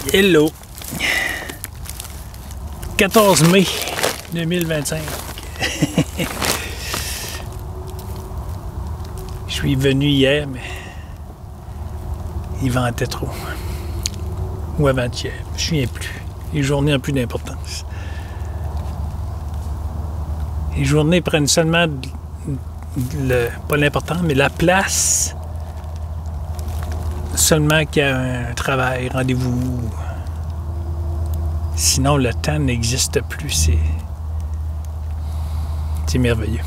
Hello! 14 mai 2025. Je suis venu hier, mais il ventait trop. Ou avant-hier, je ne me souviens plus. Les journées n'ont plus d'importance. Les journées prennent seulement pas l'importance, mais la place. Seulement qu'il y a un travail, rendez-vous. Sinon, le temps n'existe plus. C'est merveilleux.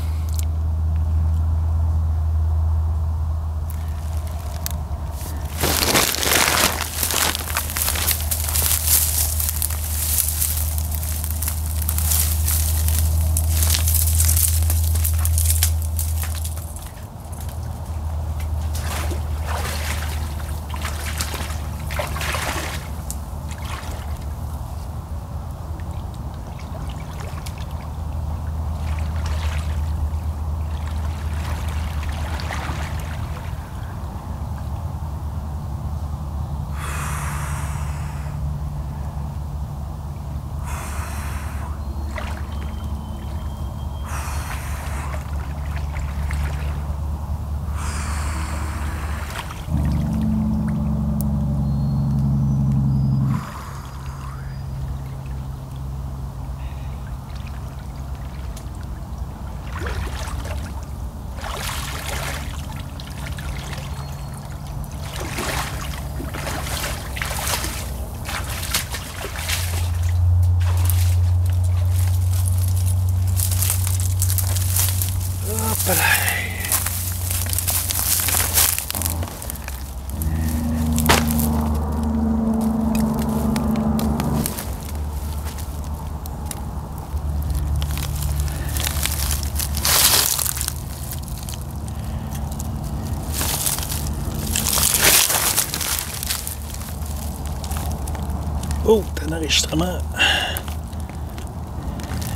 Oh, t'as un enregistrement.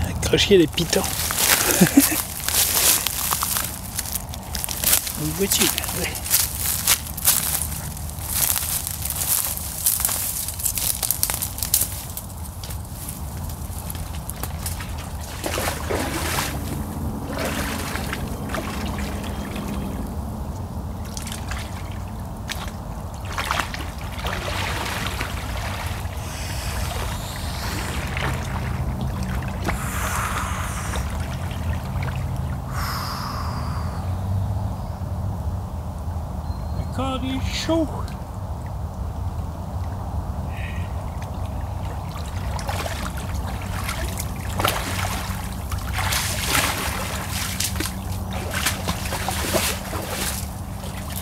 Accroché les pitons. Où vois-tu? Ouais. Le corps est chaud.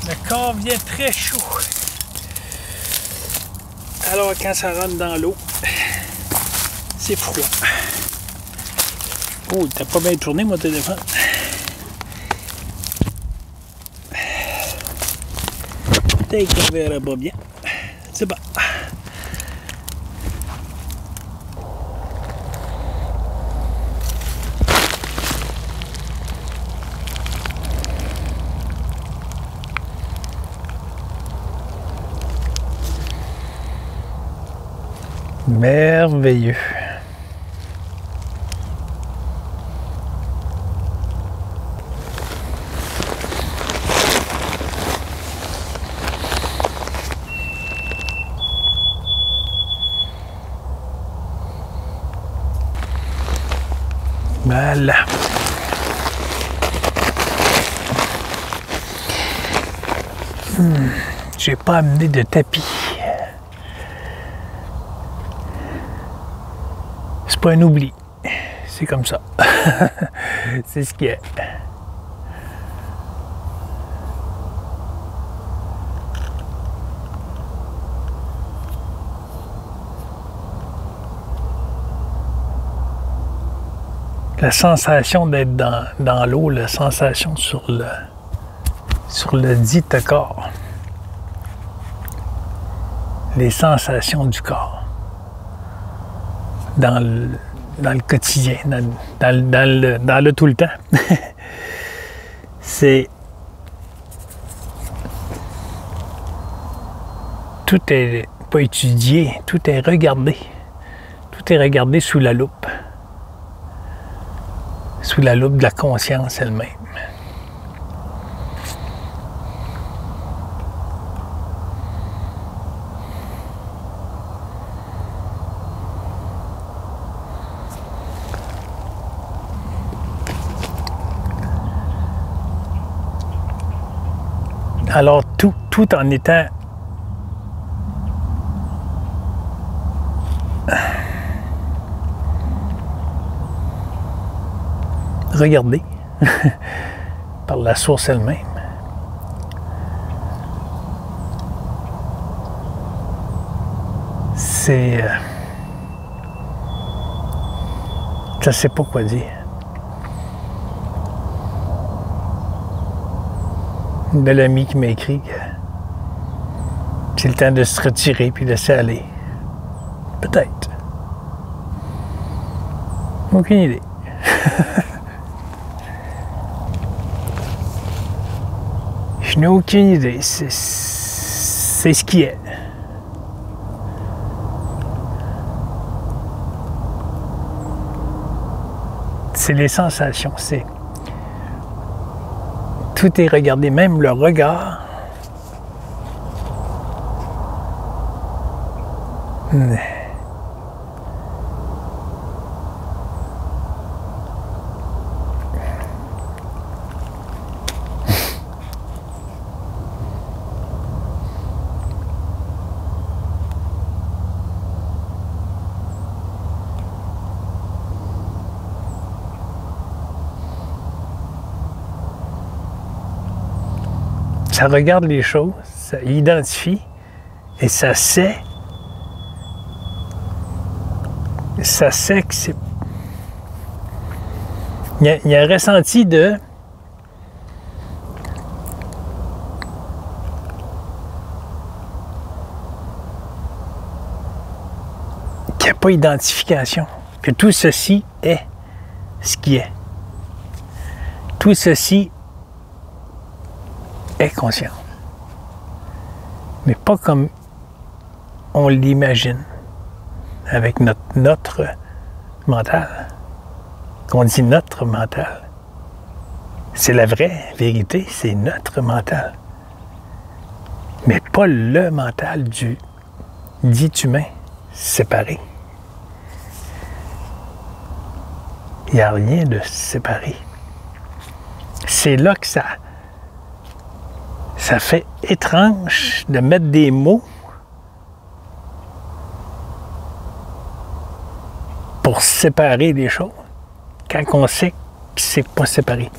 Le corps vient très chaud. Alors quand ça rentre dans l'eau, c'est froid. Oh, t'as pas bien tourné mon téléphone. Peut-être qu'on verra pas bien. C'est bon. Merveilleux. Voilà. J'ai pas amené de tapis. C'est pas un oubli. C'est comme ça. C'est ce qu'il y a. La sensation d'être dans l'eau, la sensation sur le dit corps. Les sensations du corps. Dans le quotidien, dans le tout le temps. C'est... Tout est pas étudié, tout est regardé. Tout est regardé sous la loupe. Sous la loupe de la conscience elle-même. Alors, tout en étant regardé par la source elle-même, c'est... je ne sais pas quoi dire. Une belle amie qui m'a écrit que c'est le temps de se retirer puis de laisser aller. Peut-être. Aucune idée. Je n'ai aucune idée. C'est ce qui est. C'est les sensations. C'est... Tout est regardé, même le regard. Ça regarde les choses, ça identifie et ça sait que c'est... Il y a un ressenti de... qu'il n'y a pas d'identification, que tout ceci est ce qui est. Tout ceci est conscient. Mais pas comme on l'imagine avec notre mental. Qu'on dit notre mental. C'est la vraie vérité, c'est notre mental. Mais pas le mental du dit humain séparé. Il n'y a rien de séparé. C'est là que ça fait étrange de mettre des mots pour séparer les choses quand on sait que c'est pas séparé.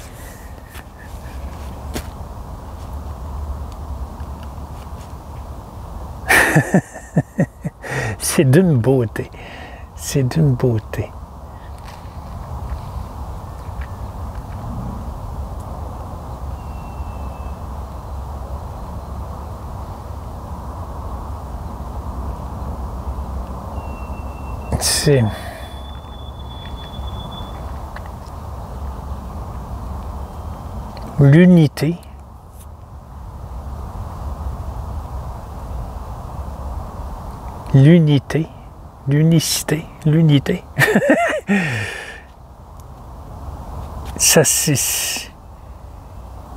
C'est d'une beauté. C'est d'une beauté. C'est... l'unité l'unicité, l'unité. Ça, c'est...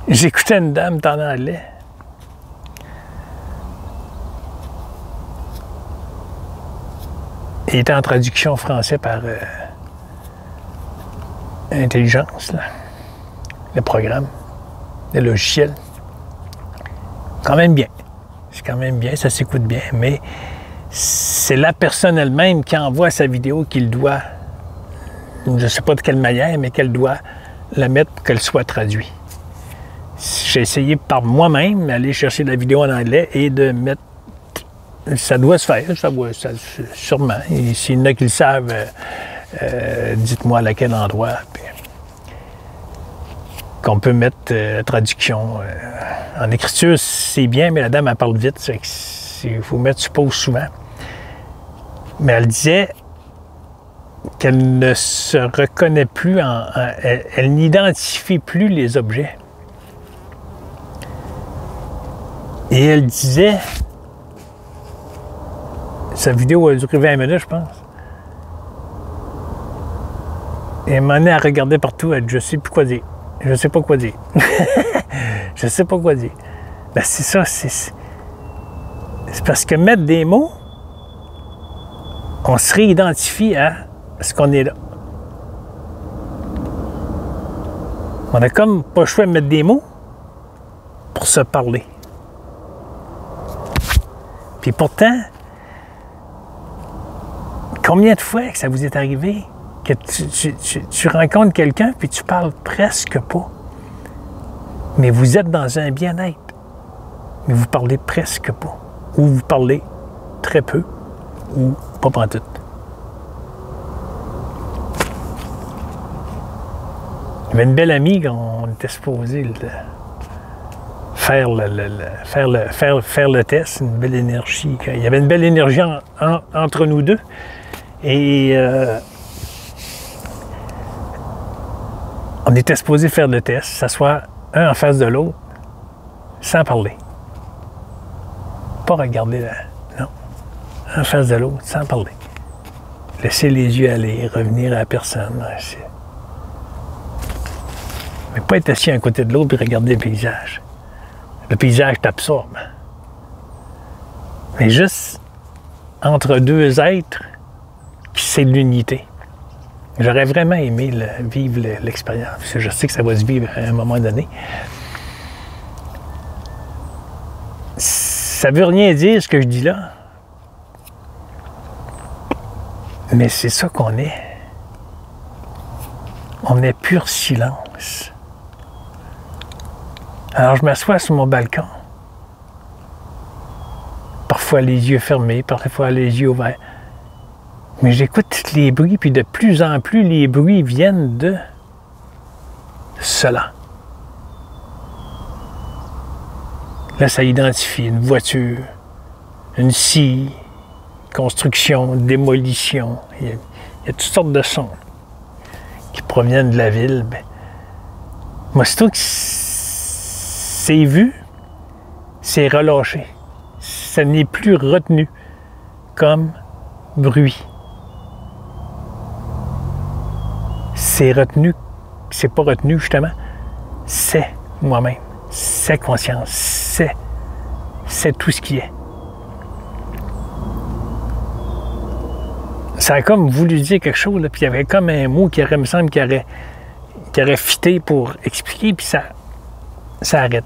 J'écoutais une dame en anglais. Il était en traduction français par intelligence, là. Le programme, le logiciel. Quand même bien. C'est quand même bien, ça s'écoute bien, mais c'est la personne elle-même qui envoie sa vidéo qu'il doit, je ne sais pas de quelle manière, mais qu'elle doit la mettre pour qu'elle soit traduite. J'ai essayé par moi-même d'aller chercher la vidéo en anglais et de mettre... Ça doit se faire, sûrement. Et s'il y en a qui le savent, dites-moi à quel endroit. Puis, qu'on peut mettre traduction. En écriture, c'est bien, mais la dame, elle parle vite. Il faut mettre sur pause souvent. Mais elle disait qu'elle ne se reconnaît plus, elle n'identifie plus les objets. Et elle disait Sa vidéo a duré 20 minutes, je pense. Et elle m'en est à regarder partout, elle dit, je sais plus quoi dire. Je sais pas quoi dire. Je sais pas quoi dire. Ben c'est ça, c'est parce que mettre des mots, on se réidentifie à ce qu'on est là. On a comme pas le choix de mettre des mots pour se parler. Puis pourtant, combien de fois que ça vous est arrivé que tu rencontres quelqu'un puis tu parles presque pas, mais vous êtes dans un bien-être, mais vous parlez presque pas, ou vous parlez très peu, ou pas pantoute. Il y avait une belle amie qu'on était supposé faire le test, une belle énergie. Il y avait une belle énergie entre nous deux. Et on était supposé faire le test, s'asseoir un en face de l'autre, sans parler. Pas regarder là, non. Un en face de l'autre, sans parler. Laisser les yeux aller, revenir à la personne. Mais pas être assis à un côté de l'autre et regarder le paysage. Le paysage t'absorbe. Mais juste entre deux êtres, c'est l'unité. J'aurais vraiment aimé vivre l'expérience, parce que je sais que ça va se vivre à un moment donné. Ça veut rien dire ce que je dis là, mais c'est ça qu'on est. On est pur silence. Alors je m'assois sur mon balcon, parfois les yeux fermés, parfois les yeux ouverts. Mais j'écoute les bruits, puis de plus en plus, les bruits viennent de cela. Là, ça identifie une voiture, une scie, construction, démolition. Il y a toutes sortes de sons qui proviennent de la ville. Ben, moi, c'est tout que c'est vu, c'est relâché. Ça n'est plus retenu comme bruit. C'est retenu, c'est pas retenu justement, c'est moi-même, c'est conscience, c'est tout ce qui est. Ça a comme voulu dire quelque chose, là, puis il y avait comme un mot qui aurait, me semble, qui aurait fité pour expliquer, puis ça arrête.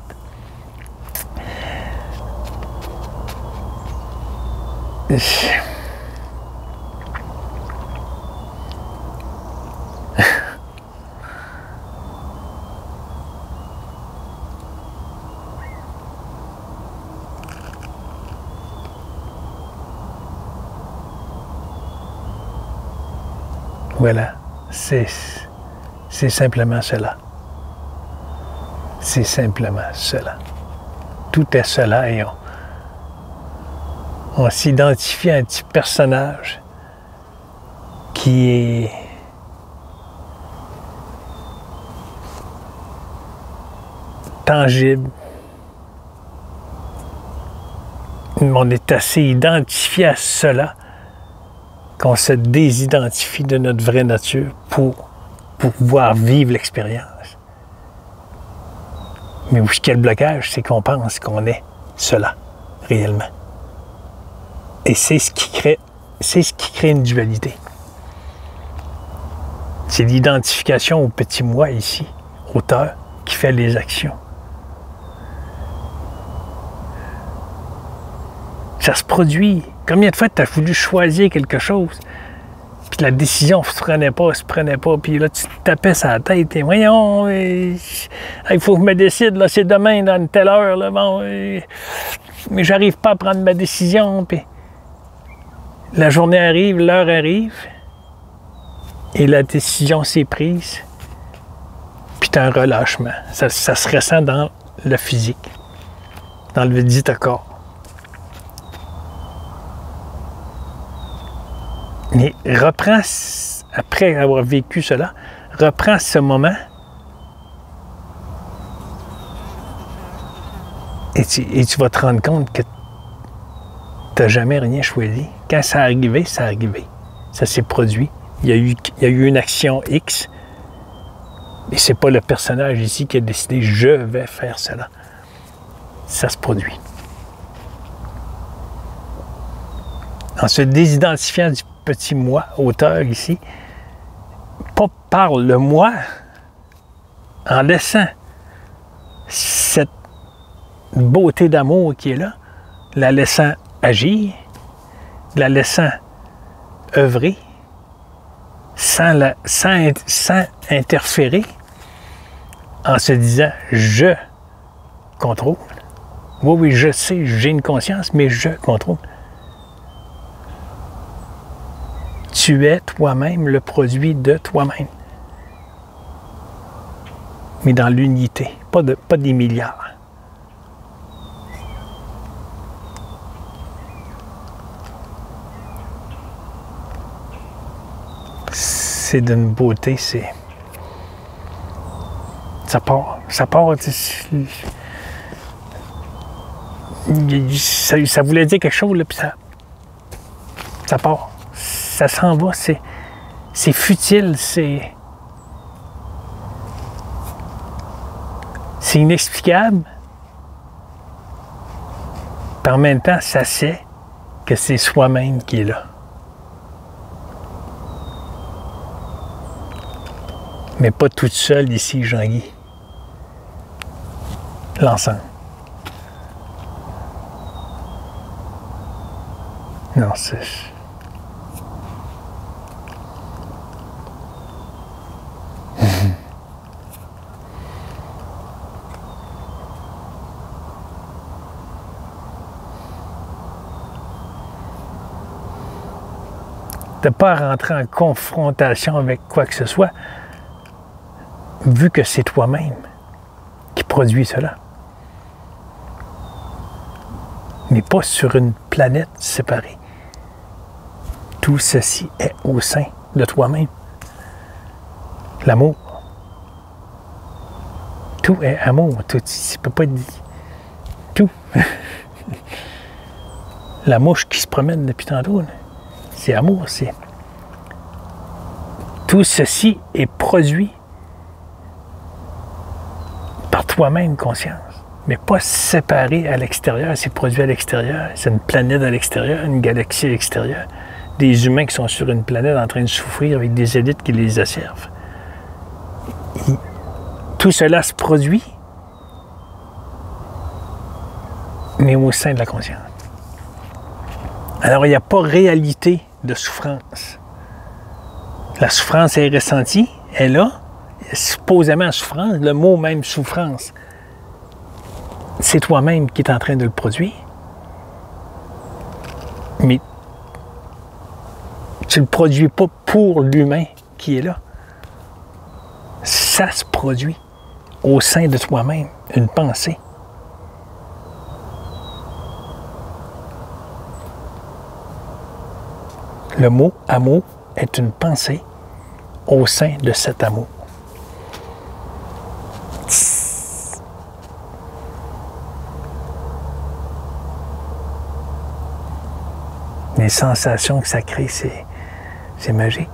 Voilà, c'est simplement cela. C'est simplement cela. Tout est cela et on s'identifie à un petit personnage qui est tangible. On est assez identifié à cela qu'on se désidentifie de notre vraie nature pour pouvoir vivre l'expérience. Mais où est le blocage, c'est qu'on pense qu'on est cela, réellement. Et c'est ce qui crée une dualité. C'est l'identification au petit moi ici, auteur, qui fait les actions. Ça se produit. Combien de fois tu as voulu choisir quelque chose, puis la décision ne se prenait pas, puis là, tu te tapais sur la tête, et voyons, il faut que je me décide, là, c'est demain, dans une telle heure, là, bon, mais j'arrive pas à prendre ma décision, puis la journée arrive, l'heure arrive, et la décision s'est prise, puis tu as un relâchement. Ça se ressent dans le physique, dans le dit corps. Mais reprends, après avoir vécu cela, reprends ce moment et tu vas te rendre compte que Tu n'as jamais rien choisi. Quand ça arrivé, ça arrivé. Ça s'est produit. Il y a eu une action X. Et c'est pas le personnage ici qui a décidé « je vais faire cela ». Ça se produit. En se désidentifiant du petit moi, auteur ici, pas par le moi, en laissant cette beauté d'amour qui est là, la laissant agir, la laissant œuvrer, sans interférer, en se disant « je contrôle ». Oui, je sais, j'ai une conscience, mais je contrôle. Tu es toi-même le produit de toi-même. Mais dans l'unité, pas des milliards. C'est d'une beauté, c'est... Ça part. Ça voulait dire quelque chose, là, puis ça part. Ça s'en va, c'est futile, c'est inexplicable. Puis en même temps, ça sait que c'est soi-même qui est là. Mais pas toute seule ici, Jean-Guy. L'ensemble. Non, c'est... de ne pas rentrer en confrontation avec quoi que ce soit, vu que c'est toi-même qui produit cela. Mais pas sur une planète séparée. Tout ceci est au sein de toi-même. L'amour. Tout est amour. Tout ici peut pas dire. Tout. La mouche qui se promène depuis tantôt, c'est amour, c'est... Tout ceci est produit par toi-même, conscience. Mais pas séparé à l'extérieur, c'est produit à l'extérieur. C'est une planète à l'extérieur, une galaxie à l'extérieur. Des humains qui sont sur une planète en train de souffrir avec des élites qui les asservent. Tout cela se produit, mais au sein de la conscience. Alors, il n'y a pas réalité de souffrance. La souffrance est ressentie, elle est là, supposément souffrance, le mot même souffrance, c'est toi-même qui es en train de le produire. Mais tu ne le produis pas pour l'humain qui est là. Ça se produit au sein de toi-même, une pensée. Le mot amour est une pensée au sein de cet amour. Les sensations que ça crée, c'est magique.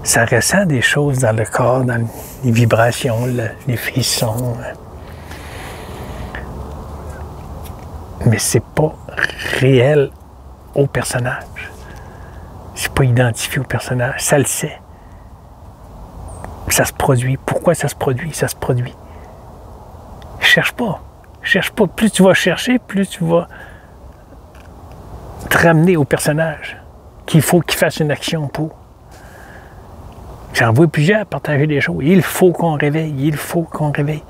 Ça ressent des choses dans le corps, dans les vibrations, les frissons. Mais c'est pas réel au personnage. C'est pas identifié au personnage. Ça le sait. Ça se produit. Pourquoi ça se produit? Ça se produit. Cherche pas. Cherche pas. Plus tu vas chercher, plus tu vas te ramener au personnage qu'il faut qu'il fasse une action pour. J'en vois plusieurs partager des choses. Il faut qu'on réveille. Il faut qu'on réveille.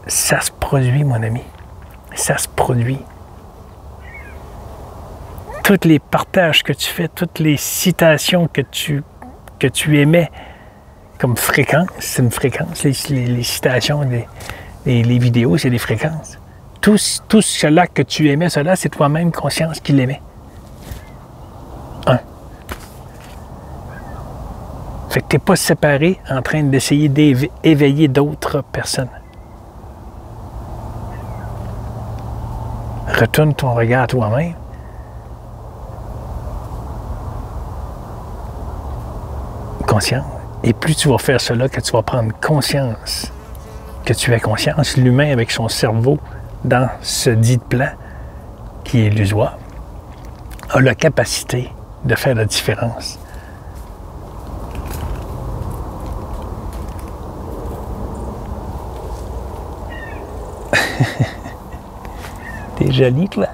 Ça se produit, mon ami. Ça se produit. Tous les partages que tu fais, toutes les citations que tu émets comme fréquence, c'est une fréquence. Les citations, les vidéos, c'est des fréquences. Tout cela que tu émets, cela, c'est toi-même conscience qui l'émet. Fait que tu n'es pas séparé en train d'essayer d'éveiller d'autres personnes. retourne ton regard à toi-même. Conscient. Et plus tu vas faire cela, que tu vas prendre conscience, que tu as conscience, l'humain avec son cerveau dans ce dit plan qui est illusoire, a la capacité de faire la différence. T'es jolie, toi.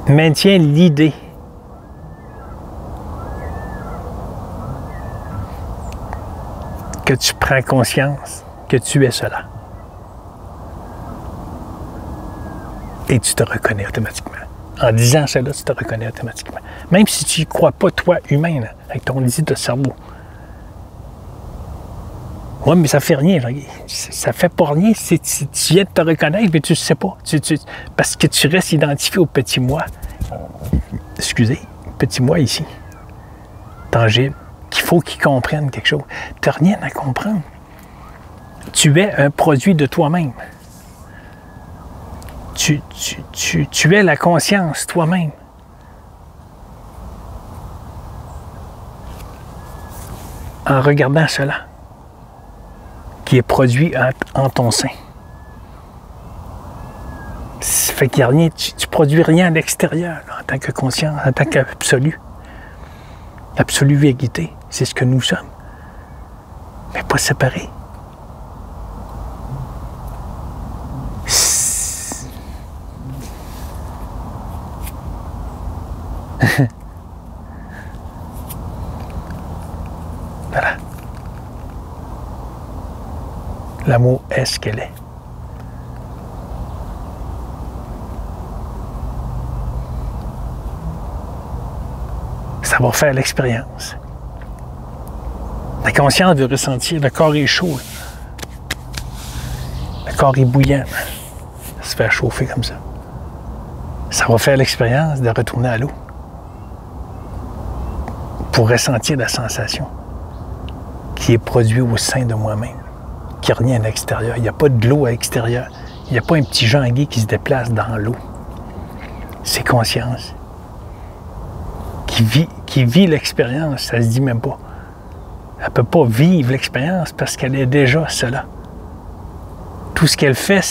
Maintiens l'idée que tu prends conscience que tu es cela. Et tu te reconnais automatiquement. En disant cela, tu te reconnais automatiquement. Même si tu n'y crois pas, toi, humain, là, avec ton idée de cerveau. Oui, mais ça fait rien, ça fait pas rien si tu viens de te reconnaître, mais tu ne sais pas. Parce que tu restes identifié au petit moi. Excusez, petit moi ici. Tangible. Qu'il faut qu'il comprenne quelque chose. Tu n'as rien à comprendre. Tu es un produit de toi-même. Tu es la conscience toi-même. En regardant cela, qui est produit en ton sein. Ça fait qu'il n'y a rien, tu ne produis rien à l'extérieur en tant que conscience, en tant qu'absolu. Absolue vérité, c'est ce que nous sommes. Mais pas séparés. Voilà. L'amour est ce qu'elle est. Ça va faire l'expérience. La conscience veut ressentir, le corps est chaud. Le corps est bouillant. Ça se fait chauffer comme ça. Ça va faire l'expérience de retourner à l'eau. Pour ressentir la sensation qui est produite au sein de moi-même, qui n'y a rien à l'extérieur. Il n'y a pas de l'eau à l'extérieur. Il n'y a pas un petit Jean-Guy qui se déplace dans l'eau. C'est conscience. Qui vit l'expérience, ça se dit même pas. Elle ne peut pas vivre l'expérience parce qu'elle est déjà cela. Tout ce qu'elle fait,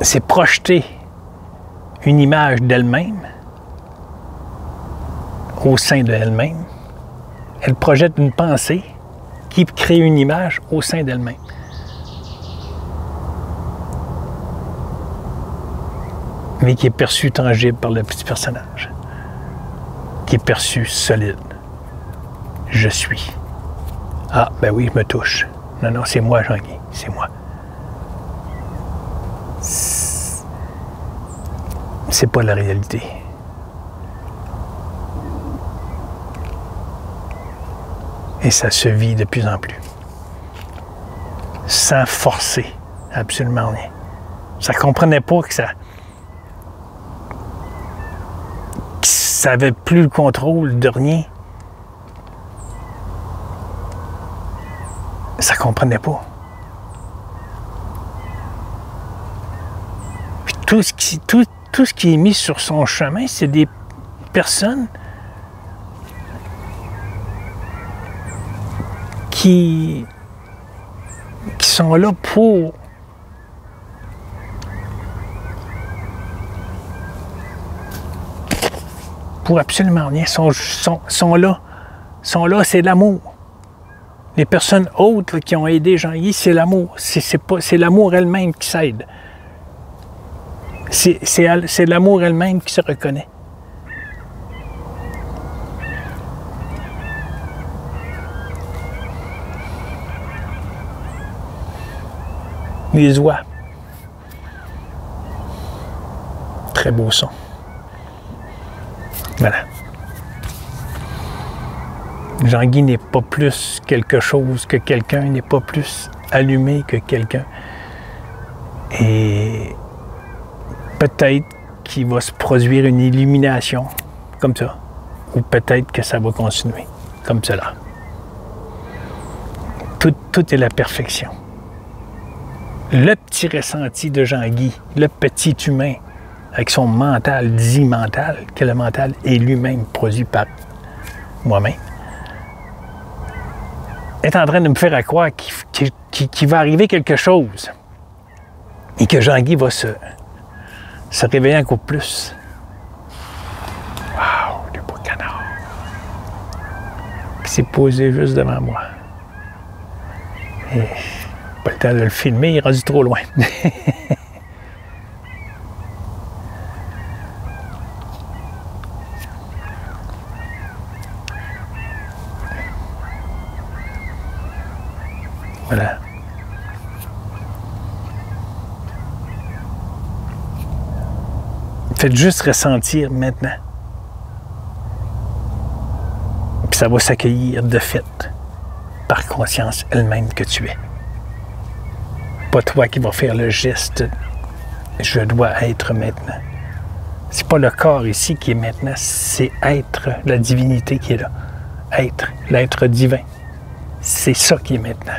c'est projeter une image d'elle-même au sein de elle-même. Elle projette une pensée qui crée une image au sein d'elle-même. Mais qui est perçue tangible par le petit personnage. Qui est perçue solide. Je suis. Ah, ben oui, je me touche. Non, non, c'est moi, Jean-Guy. C'est moi. C'est pas la réalité. Et ça se vit de plus en plus. Sans forcer absolument rien. Ça ne comprenait pas que ça n'avait plus le contrôle de rien. Ça ne comprenait pas. Puis tout ce qui est mis sur son chemin, c'est des personnes qui sont là pour absolument rien. Sont là, c'est l'amour. Les personnes autres qui ont aidé Jean-Guy, c'est l'amour. C'est l'amour elle-même qui s'aide. C'est l'amour elle-même qui se reconnaît. Les oies. Très beau son. Voilà. Jean-Guy n'est pas plus quelque chose que quelqu'un, n'est pas plus allumé que quelqu'un. Et peut-être qu'il va se produire une illumination comme ça. Ou peut-être que ça va continuer comme cela. Tout est la perfection. Le petit ressenti de Jean-Guy, le petit humain, avec son mental dit mental, que le mental est lui-même produit par moi-même, est en train de me faire croire qu'il va arriver quelque chose et que Jean-Guy va se réveiller encore plus. Wow, le beau canard qui s'est posé juste devant moi. Et pas le temps de le filmer, il est rendu trop loin. Voilà. Faites juste ressentir maintenant. Puis ça va s'accueillir de fait par conscience elle-même que tu es. Pas toi qui vas faire le geste « je dois être maintenant ». C'est pas le corps ici qui est maintenant, c'est être la divinité qui est là. Être, l'être divin. C'est ça qui est maintenant.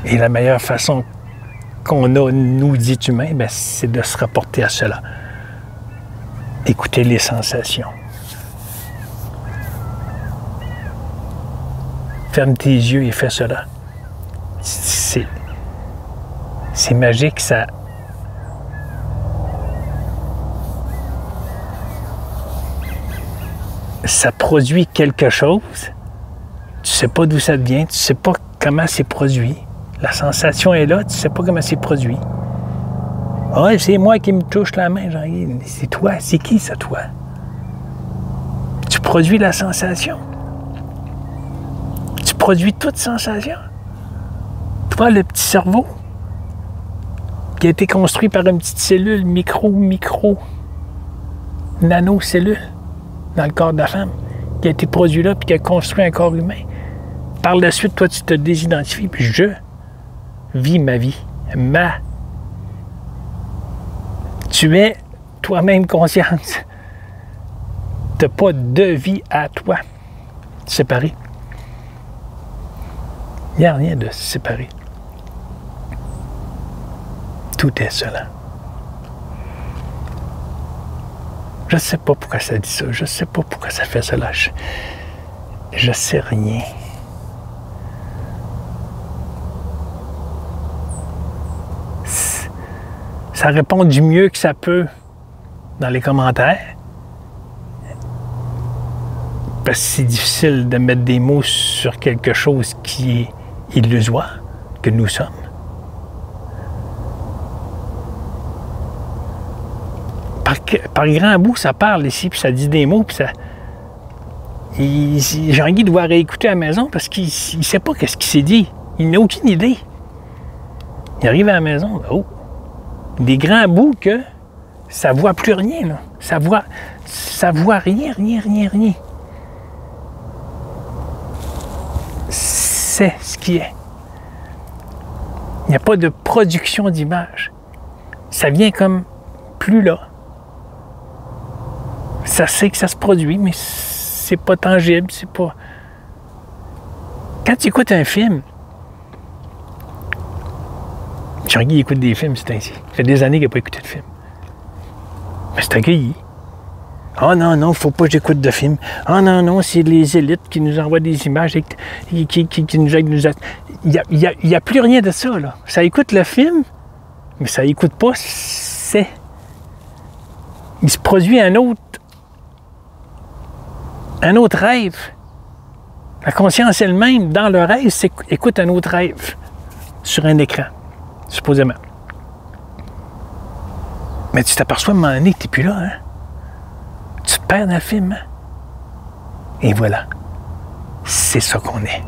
Et la meilleure façon qu'on a, nous, dits humains, ben, c'est de se rapporter à cela. Écouter les sensations. Ferme tes yeux et fais cela. C'est magique, ça produit quelque chose. Tu sais pas d'où ça vient, tu sais pas comment c'est produit. La sensation est là, tu sais pas comment c'est produit. Ah, c'est moi qui me touche la main, Jean-Guy. C'est toi, c'est qui ça, toi? Tu produis la sensation. Tu produis toute sensation. Toi, le petit cerveau qui a été construit par une petite cellule nano-cellule dans le corps de la femme, qui a été produit là puis qui a construit un corps humain. Par la suite, toi, tu te désidentifies, puis je vis ma vie. Tu es toi-même conscience. Tu n'as pas de vie à toi. Séparé. Il n'y a rien de séparé. Tout est cela. Je ne sais pas pourquoi ça dit ça. Je ne sais pas pourquoi ça fait cela. Je ne sais rien. Ça répond du mieux que ça peut dans les commentaires. Parce que c'est difficile de mettre des mots sur quelque chose qui est illusoire, que nous sommes. Par grand bout, ça parle ici, puis ça dit des mots, puis ça... Jean-Guy doit réécouter à la maison parce qu'il ne sait pas ce qu'il s'est dit. Il n'a aucune idée. Il arrive à la maison, oh! Des grands bouts que ça ne voit plus rien, là. Ça voit rien. C'est ce qui est. Il n'y a pas de production d'image. Ça vient comme plus là. Ça sait que ça se produit, mais c'est pas tangible, c'est pas... Quand tu écoutes un film, Jean-Guy écoute des films, c'est ainsi. Ça fait des années qu'il n'a pas écouté de film. Mais c'est accueilli. Ah non, il ne faut pas que j'écoute de film. Ah non, c'est les élites qui nous envoient des images et qui nous aident. Il n'y a plus rien de ça, là. Ça écoute le film, mais ça n'écoute pas, c'est... Il se produit un autre rêve. La conscience elle-même, dans le rêve, écoute un autre rêve sur un écran, supposément. Mais tu t'aperçois à un moment donné que tu n'es plus là, hein? Tu te perds dans le film, hein? Et voilà. C'est ça qu'on est.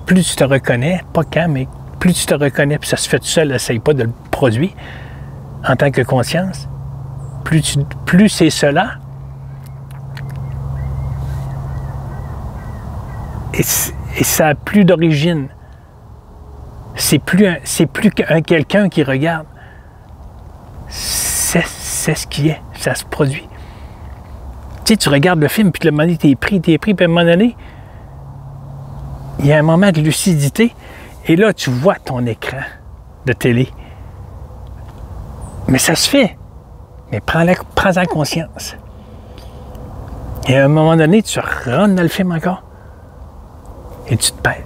Plus tu te reconnais, pas quand, mais plus tu te reconnais, puis ça se fait tout seul, essaye pas de le produire en tant que conscience, plus c'est cela. Et ça n'a plus d'origine. C'est plus qu'un quelqu'un qui regarde. C'est ce qui est. Ça se produit. Tu sais, tu regardes le film, puis le moment donné, t'es pris, puis à un moment donné, il y a un moment de lucidité, et là, tu vois ton écran de télé. Mais ça se fait. Mais prends-en conscience. Et à un moment donné, tu rentres dans le film encore, et tu te perds.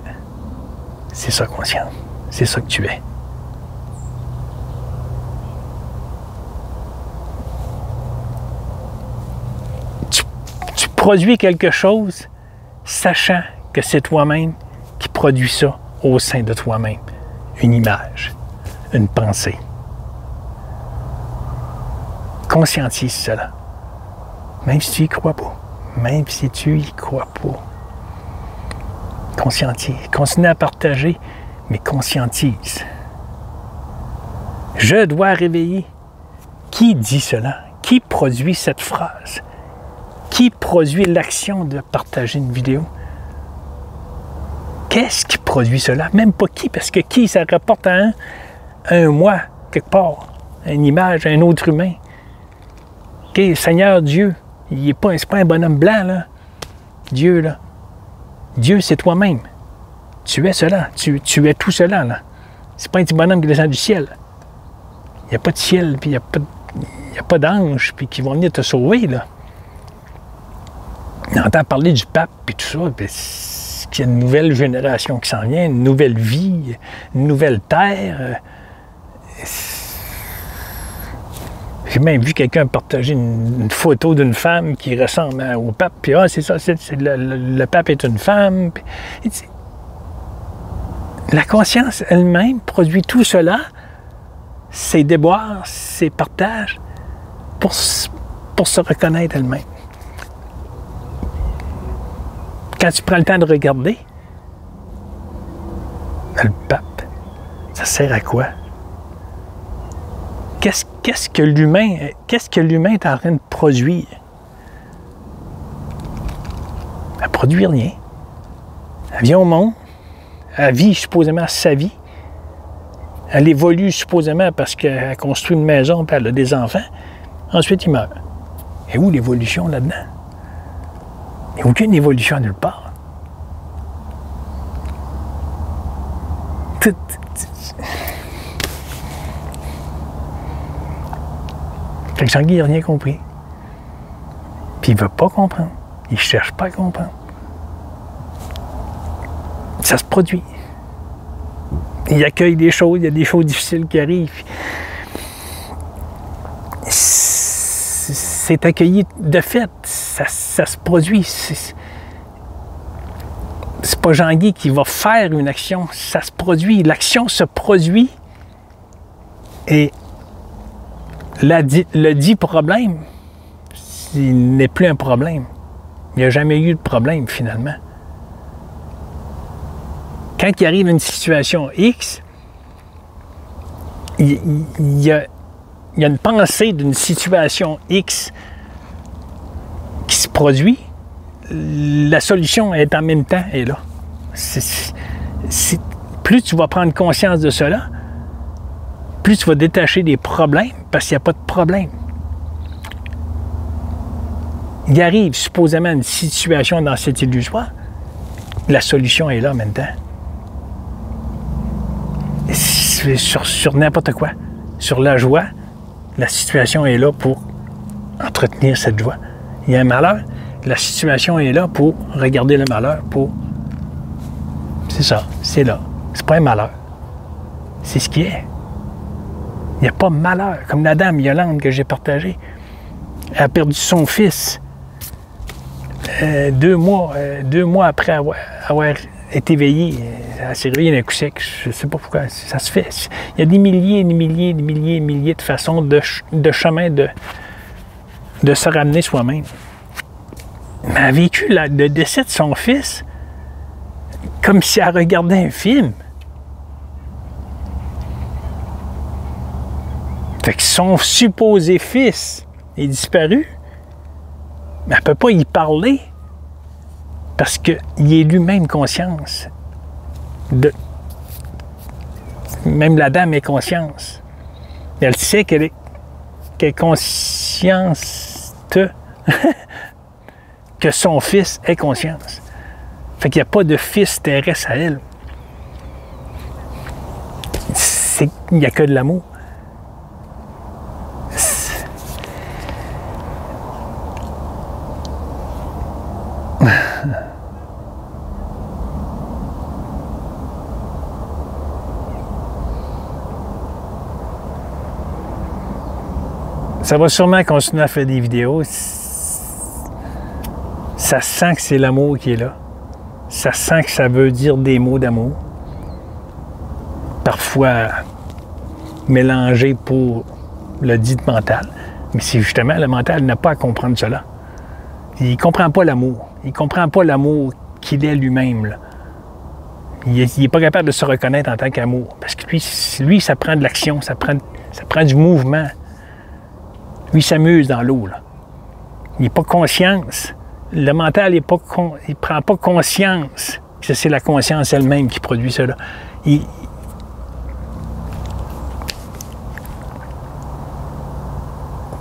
C'est ça, conscience. C'est ça que tu es. Tu produis quelque chose, sachant que c'est toi-même qui produis ça au sein de toi-même. Une image, une pensée. Conscientise cela. Même si tu y crois pas. Même si tu y crois pas. Conscientise. Continue à partager, mais conscientise. Je dois réveiller. Qui dit cela? Qui produit cette phrase? Qui produit l'action de partager une vidéo? Qu'est-ce qui produit cela? Même pas qui, parce que qui, ça rapporte à un moi, quelque part. Une image, un autre humain. Okay, Seigneur Dieu, c'est pas un bonhomme blanc, là. Dieu, là. Dieu, c'est toi-même. Tu es cela. Tu es tout cela, là. C'est pas un petit bonhomme qui descend du ciel. Il n'y a pas de ciel, puis il n'y a pas d'ange, puis qui vont venir te sauver, là. On entend parler du pape, puis tout ça, puis qu'il y a une nouvelle génération qui s'en vient, une nouvelle vie, une nouvelle terre. J'ai même vu quelqu'un partager une photo d'une femme qui ressemble au pape, puis c'est ça, le pape est une femme. Puis, la conscience elle-même produit tout cela, ses déboires, ses partages, pour se reconnaître elle-même. Quand tu prends le temps de regarder, le pape, ça sert à quoi? Qu'est-ce que l'humain est en train de produire? Elle ne produit rien. Elle vient au monde, elle vit supposément sa vie, elle évolue supposément parce qu'elle construit une maison et elle a des enfants, ensuite il meurt. Et où l'évolution là-dedans? Il n'y a aucune évolution nulle part. Fait que Jean-Guy n'a rien compris. Puis il ne veut pas comprendre. Il ne cherche pas à comprendre. Ça se produit. Il accueille des choses, il y a des choses difficiles qui arrivent. C'est accueilli de fait, ça se produit. C'est pas Jean-Guy qui va faire une action, ça se produit. L'action se produit et le dit problème, il n'est plus un problème. Il n'y a jamais eu de problème finalement. Quand il arrive une situation X, il y a une pensée d'une situation X qui se produit, la solution est en même temps est là. Plus tu vas prendre conscience de cela, plus tu vas détacher des problèmes, parce qu'il n'y a pas de problème. Il arrive supposément une situation dans cette illusoire, la solution est là en même temps. Sur n'importe quoi, sur la joie, la situation est là pour entretenir cette joie. Il y a un malheur, la situation est là pour regarder le malheur, pour... C'est ça, c'est là. C'est pas un malheur. C'est ce qui est. Il n'y a pas de malheur. Comme la dame Yolande que j'ai partagée. Elle a perdu son fils 2 mois après avoir été éveillée. Elle s'est réveillée d'un coup sec. Je ne sais pas pourquoi. Ça se fait. Il y a des milliers de façons de chemins de se ramener soi-même. Mais elle a vécu le décès de son fils comme si elle regardait un film. Fait que son supposé fils il est disparu. Mais elle ne peut pas y parler parce qu'il est lui-même conscience. Même la dame est conscience. Elle sait qu'elle est consciente que son fils est conscience. Fait qu'il n'y a pas de fils terrestre à elle. Il n'y a que de l'amour. Ça va sûrement continuer à faire des vidéos. Ça sent que c'est l'amour qui est là. Ça sent que ça veut dire des mots d'amour. Parfois mélangés pour le dit mental. Mais c'est justement, le mental n'a pas à comprendre cela. Il ne comprend pas l'amour. Il ne comprend pas l'amour qu'il est lui-même, là. Il n'est pas capable de se reconnaître en tant qu'amour. Parce que lui, ça prend de l'action, ça prend du mouvement. Lui, il s'amuse dans l'eau, là. Il n'est pas conscience. Le mental, il ne prend pas conscience que c'est la conscience elle-même qui produit cela.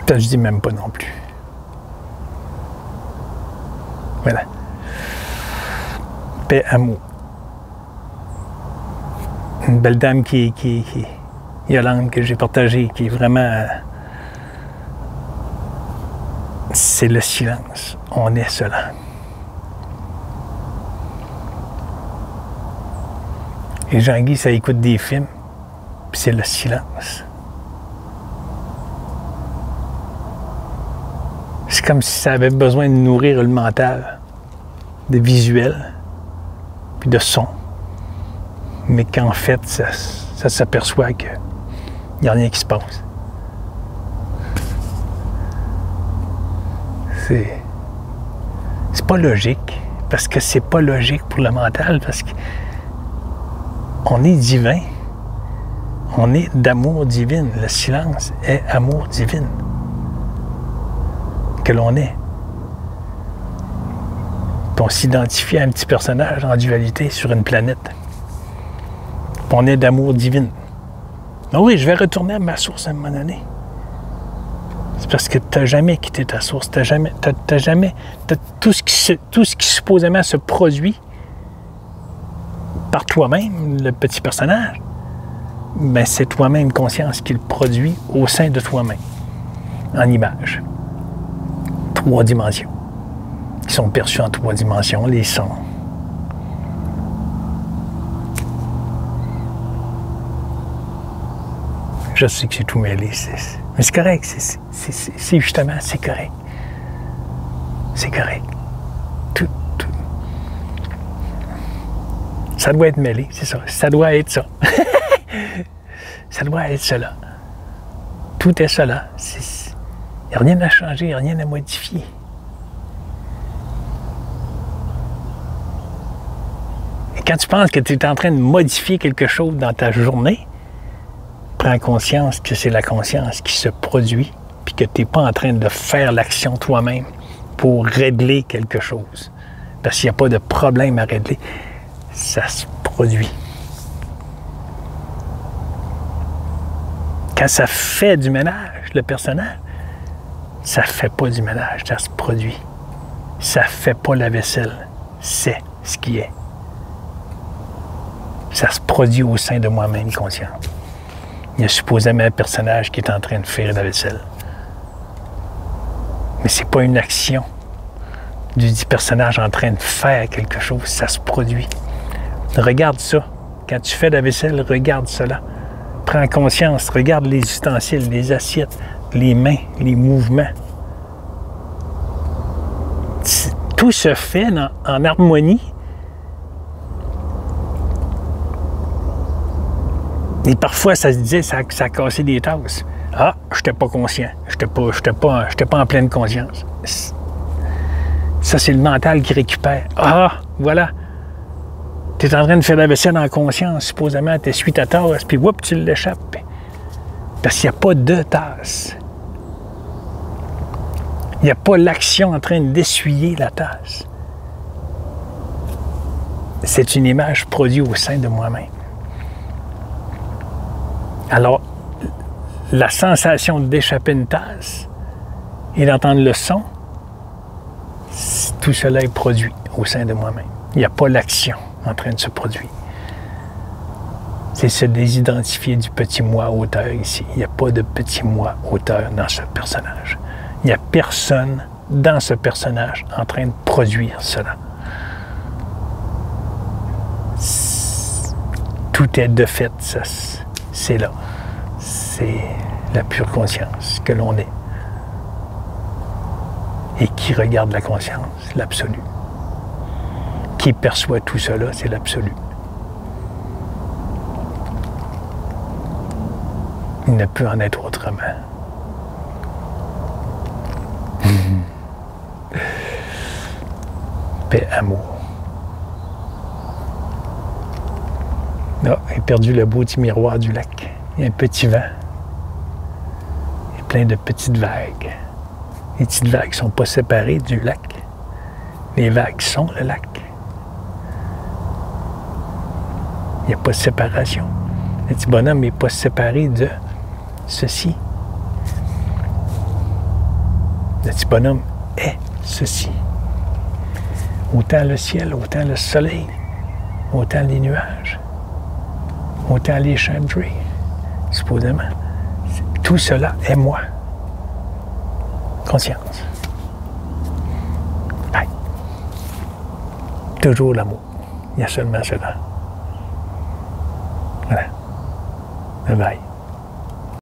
Ça, je dis même pas non plus. Voilà. Paix, amour. Une belle dame qui Yolande, que j'ai partagée, qui est vraiment... c'est le silence. On est cela. Et Jean-Guy, ça écoute des films, puis c'est le silence. C'est comme si ça avait besoin de nourrir le mental, de visuels, puis de sons. Mais qu'en fait, ça s'aperçoit qu'il n'y a rien qui se passe. C'est pas logique, parce que c'est pas logique pour le mental, parce qu'on est divin. On est d'amour divin. Le silence est amour divin. Que l'on est. Puis on s'identifie à un petit personnage en dualité sur une planète. Puis on est d'amour divin. Mais oui, je vais retourner à ma source à un moment donné. C'est parce que tu n'as jamais quitté ta source. Tout ce qui supposément se produit par toi-même, le petit personnage, ben c'est toi-même conscience qui le produit au sein de toi-même, en images. 3 dimensions, qui sont perçues en 3 dimensions, les sons. Je sais que j'ai tout mêlé, mais c'est correct, c'est justement, c'est correct. C'est correct. Tout. Ça doit être mêlé, c'est ça. Ça doit être ça. Ça doit être cela. Tout est cela. Il n'y a rien à changer, il n'y a rien à modifier. Et quand tu penses que tu es en train de modifier quelque chose dans ta journée, prends conscience que c'est la conscience qui se produit, puis que tu n'es pas en train de faire l'action toi-même pour régler quelque chose. Parce qu'il n'y a pas de problème à régler. Ça se produit. Quand ça fait du ménage, le personnage, ça ne fait pas du ménage, ça se produit. Ça ne fait pas la vaisselle, c'est ce qui est. Ça se produit au sein de moi-même conscient. Il y a supposément un personnage qui est en train de faire la vaisselle. Mais ce n'est pas une action du dit personnage en train de faire quelque chose, ça se produit. Regarde ça. Quand tu fais la vaisselle, regarde cela. Prends conscience, regarde les ustensiles, les assiettes, les mains, les mouvements. Tout se fait en harmonie. Et parfois, ça se disait, ça a cassé des tasses. Ah, je n'étais pas conscient. Je n'étais pas en pleine conscience. Ça, c'est le mental qui récupère. Ah, voilà. Tu es en train de faire la vaisselle en conscience. Supposément, tu essuies ta tasse, puis whoop, tu l'échappes. Parce qu'il n'y a pas de tasse. Il n'y a pas l'action en train d'essuyer la tasse. C'est une image produite au sein de moi-même. Alors, la sensation d'échapper une tasse et d'entendre le son, tout cela est produit au sein de moi-même. Il n'y a pas l'action en train de se produire. C'est se désidentifier du petit moi auteur ici. Il n'y a pas de petit moi auteur dans ce personnage. Il n'y a personne dans ce personnage en train de produire cela. Tout est de fait, ça, c'est là. C'est la pure conscience que l'on est. Et qui regarde la conscience? L'absolu. Qui perçoit tout cela? C'est l'absolu. Il ne peut en être autrement. Paix, amour. Là, j'ai perdu le beau petit miroir du lac. Il y a un petit vent. Il y a plein de petites vagues. Les petites vagues ne sont pas séparées du lac. Les vagues sont le lac. Il n'y a pas de séparation. Le petit bonhomme n'est pas séparé de ceci. Le petit bonhomme est ceci. Autant le ciel, autant le soleil, autant les nuages, autant les champs de grès, supposément. Tout cela est moi. Conscience. Bye. Toujours l'amour. Il y a seulement cela. Voilà. Bye bye.